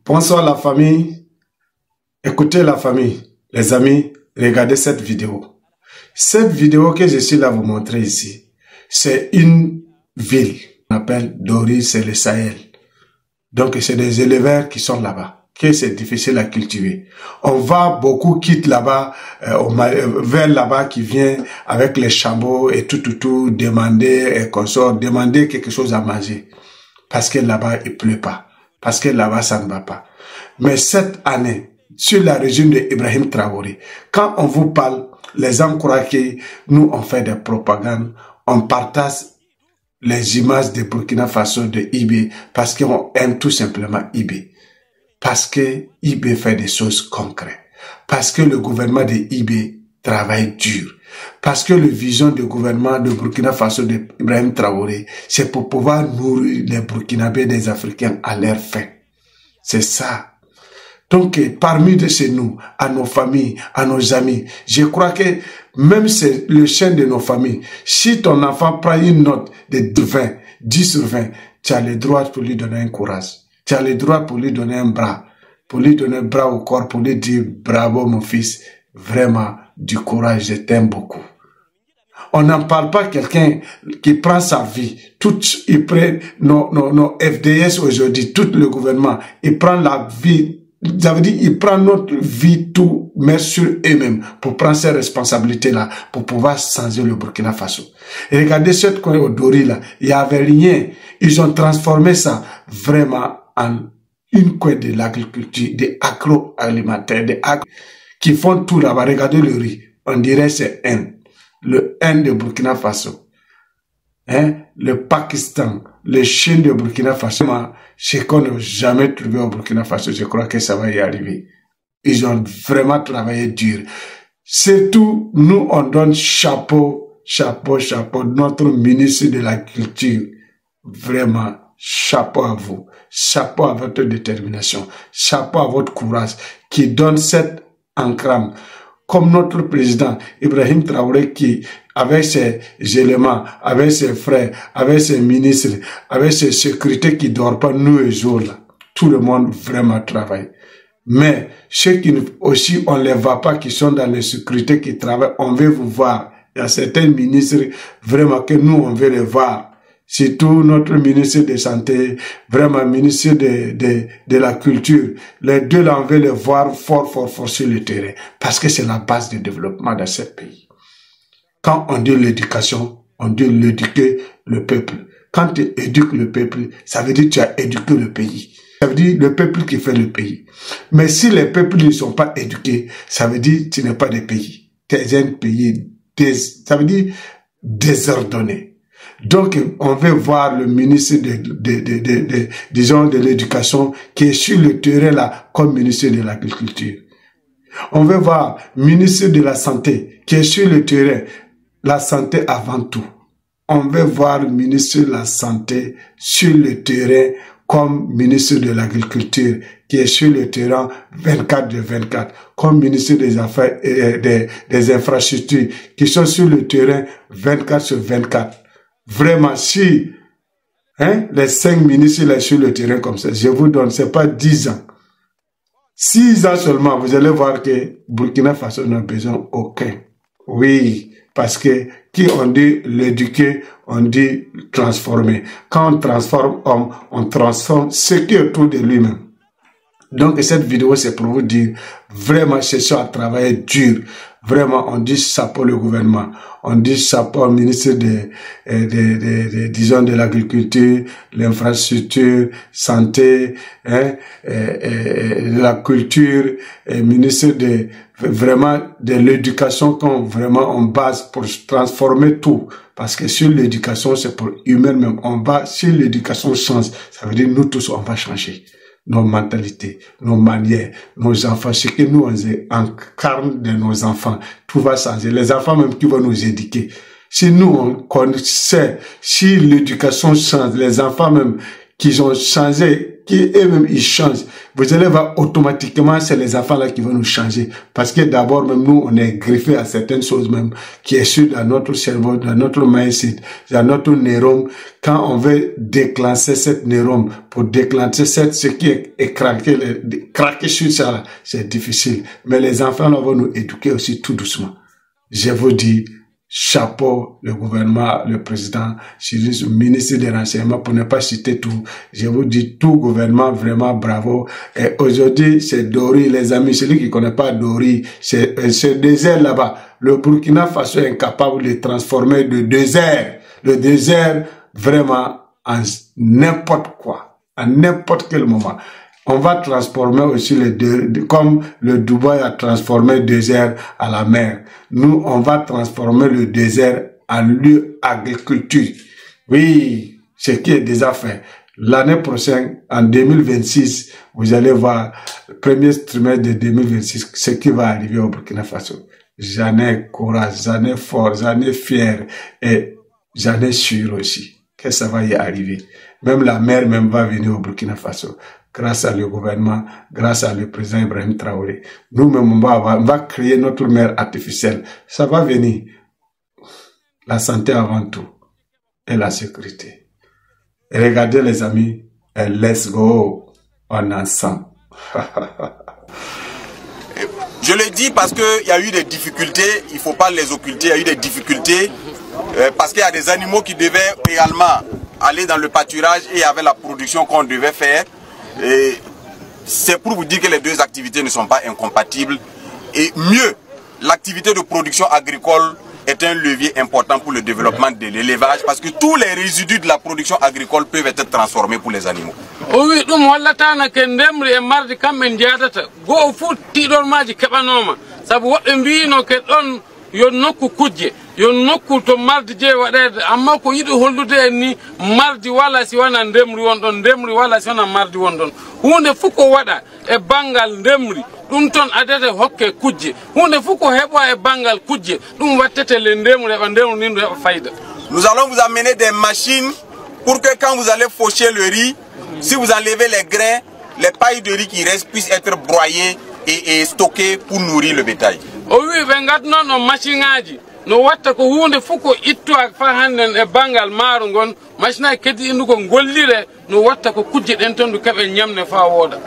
Bonsoir la famille. Écoutez la famille, les amis, regardez cette vidéo. Cette vidéo que je suis là vous montrer ici, c'est une ville qu'on appelle Dori, c'est le Sahel. Donc c'est des éleveurs qui sont là-bas, que c'est difficile à cultiver. On va beaucoup quitte là-bas, vers là-bas qui vient avec les chameaux et tout, demander et consort, demander quelque chose à manger. Parce que là-bas il pleut pas, parce que là-bas ça ne va pas. Mais cette année, sur la régime d'Ibrahim Traoré, quand on vous parle, les gens croient que nous on fait des propagandes, on partage les images de Burkina Faso, de IB, parce qu'on aime tout simplement IB. Parce que IB fait des choses concrètes. Parce que le gouvernement de IB travaille dur. Parce que la vision du gouvernement de Burkina Faso d'Ibrahim Traoré, c'est pour pouvoir nourrir les Burkinabés des Africains à leur faim. C'est ça. Donc, parmi de chez nous, à nos familles, à nos amis, je crois que même c'est le chien de nos familles. Si ton enfant prend une note de 20, 10 sur 20, tu as le droit pour lui donner un courage. Tu as le droit pour lui donner un bras. Pour lui donner un bras au corps, pour lui dire bravo mon fils. Vraiment, du courage, je t'aime beaucoup. On n'en parle pas quelqu'un qui prend sa vie. Il prend nos FDS aujourd'hui, tout le gouvernement, il prend la vie. Ça veut dire, il prend notre vie, tout, met sur eux-mêmes pour prendre ces responsabilités-là, pour pouvoir changer le Burkina Faso. Et regardez cette coin au Dori, là, il n'y avait rien. Ils ont transformé ça vraiment en une coin de l'agriculture, des agroalimentaires, qui font tout là-bas. Regardez le riz. On dirait c'est le de Burkina Faso. Le Pakistan, le Chine de Burkina Faso, ce qu'on n'a jamais trouvé au Burkina Faso, je crois que ça va y arriver. Ils ont vraiment travaillé dur. Surtout, nous, on donne chapeau, notre ministre de la Culture. Vraiment, chapeau à vous. Chapeau à votre détermination. Chapeau à votre courage qui donne cette encrame. Comme notre président Ibrahim Traoré qui, avec ses éléments, avec ses frères, avec ses ministres, avec ses sécurités qui ne dorment pas nuit et jour là, tout le monde vraiment travaille. Mais ceux qui aussi on les voit pas, qui sont dans les sécurités, qui travaillent, on veut vous voir. Il y a certains ministres vraiment que nous on veut les voir. Surtout notre ministre de Santé, vraiment ministre de la Culture. Les deux là, on veut les voir fort sur le terrain. Parce que c'est la base du développement de ce pays. Quand on dit l'éducation, on dit l'éduquer le peuple. Quand tu éduques le peuple, ça veut dire que tu as éduqué le pays. Ça veut dire le peuple qui fait le pays. Mais si les peuples ne sont pas éduqués, ça veut dire que tu n'es pas de pays. Tu es un pays, ça veut dire désordonné. Donc, on veut voir le ministre disons, de l'éducation qui est sur le terrain là, comme ministre de l'agriculture. On veut voir ministre de la santé qui est sur le terrain, la santé avant tout. On veut voir le ministre de la santé sur le terrain comme ministre de l'agriculture qui est sur le terrain 24/24, comme ministre des affaires des infrastructures qui sont sur le terrain 24/24. Vraiment, si les 5 ministres là sur le terrain comme ça, je vous donne, c'est pas 10 ans. 6 ans seulement, vous allez voir que Burkina Faso n'a besoin aucun. Oui, parce que qui on dit l'éduquer, on dit transformer. Quand on transforme homme, on transforme ce qui est autour de lui-même. Donc cette vidéo c'est pour vous dire vraiment chercher à travailler dur. Vraiment on dit chapeau le gouvernement, on dit chapeau au ministre disons de l'agriculture, l'infrastructure, santé, de la culture, ministre vraiment de l'éducation qu'on vraiment on base pour transformer tout. Parce que sur l'éducation c'est pour humain même. On va sur l'éducation change, ça veut dire nous tous on va changer. Nos mentalités, nos manières, nos enfants, ce que nous on incarne de nos enfants, tout va changer. Les enfants même qui vont nous éduquer. Si nous on connaissait, si l'éducation change, les enfants même qui ont changé qui eux-mêmes ils changent, vous allez voir automatiquement c'est les enfants là qui vont nous changer. Parce que d'abord même nous on est greffé à certaines choses même qui est sur dans notre cerveau, dans notre mindset, dans notre neurone. Quand on veut déclencher cette neurone, pour déclencher ce qui est craqué sur ça là, c'est difficile. Mais les enfants là vont nous éduquer aussi tout doucement. Je vous dis, chapeau le gouvernement, le président, le ministre des Renseignements, pour ne pas citer tout. Je vous dis, tout gouvernement, vraiment bravo. Et aujourd'hui, c'est Dori, les amis, celui qui ne connaît pas Dori, c'est ce désert là-bas. Le Burkina Faso est incapable de transformer le désert vraiment en n'importe quoi, à n'importe quel moment. On va transformer aussi comme le Dubaï a transformé le désert à la mer. Nous, on va transformer le désert en lieu agriculture. Oui, ce qui est déjà fait. L'année prochaine, en 2026, vous allez voir le premier trimestre de 2026, ce qui va arriver au Burkina Faso. J'en ai courage, j'en ai force, j'en ai fier et j'en ai sûr aussi que ça va y arriver. Même la mer même va venir au Burkina Faso. Grâce à le gouvernement, grâce à le président Ibrahim Traoré. Nous-mêmes, on va créer notre mer artificielle. Ça va venir. La santé avant tout. Et la sécurité. Et regardez les amis. Et let's go. On est ensemble. Je le dis parce qu'il y a eu des difficultés. Il ne faut pas les occulter. Il y a eu des difficultés. Parce qu'il y a des animaux qui devaient également aller dans le pâturage et il y avait la production qu'on devait faire. Et c'est pour vous dire que les deux activités ne sont pas incompatibles. Et mieux, l'activité de production agricole est un levier important pour le développement de l'élevage parce que tous les résidus de la production agricole peuvent être transformés pour les animaux. Oui, yo nokku kujje yo nokku to mardi je waɗede amma ko yiɗi hollude ni mardi wala si wana ndemri wonɗon ndemri wala si wana mardi wonɗon hunde fof ko waɗa e bangal ndemri ɗum ton adete hokke kujje hunde fof ko heɓa e bangal kujje ɗum wattete le ndemri heɓa ndemri nin ɗo heɓa fayda. Nous allons vous amener des machines pour que quand vous allez faucher le riz, si vous enlevez les grains, les pailles de riz qui restent puissent être broyées et stockées pour nourrir le bétail. O wi ɓe gadno no machine aji no watta ko hunde fof ko itto fa handen e bangal maaro ngon machine aji kedi indu ko gollire no watta ko kujje ɗen ton du keɓe ñamne fa wooda.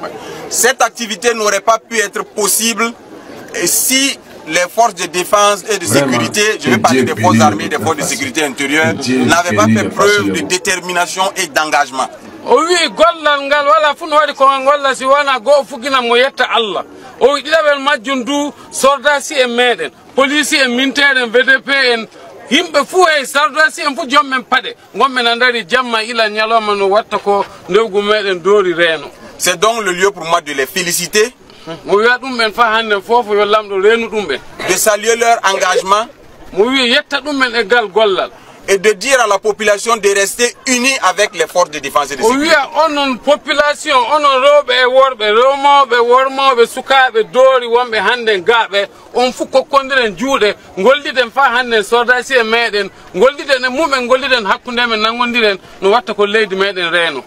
Cette activité n'aurait pas pu être possible si les forces de défense et de sécurité, je vais parler des forces armées, des forces de sécurité intérieure, n'avaient pas fait preuve de détermination et d'engagement. O wi gollal ngal wala fu no waɗi ko golla si wona goho fugina mo yetta Allah. O ɗiɗaɓel majjum du soldasi en meɗen police en minteɗen VDP en yimɓe fuu e soldasi en fuu jommen paɗe gonɓe na dari jamma ila ñalawma no watta ko ndewgu meɗen doori reeno. C'est donc le lieu pour moi de les féliciter, mo wiya ɗum ɓen fa hande fofo yo lamɗo reenu ɗum ɓen, de saluer leur engagement, mo wi yetta ɗum ɓen e gal gollal et de dire à la population de rester unie avec les forces de défense et de sécurité. Onon population, onon rewɓe e worɓe, rewmoɓe, wormoɓe, sukaɓe, doori wonɓe hande gaaɓe, on fu kokkondiren juuɗe, golliden fa hande soldasi e meɗen, golliden e mumen, golliden hakkunde men, nangodiren no watta ko leydi meɗen reeno.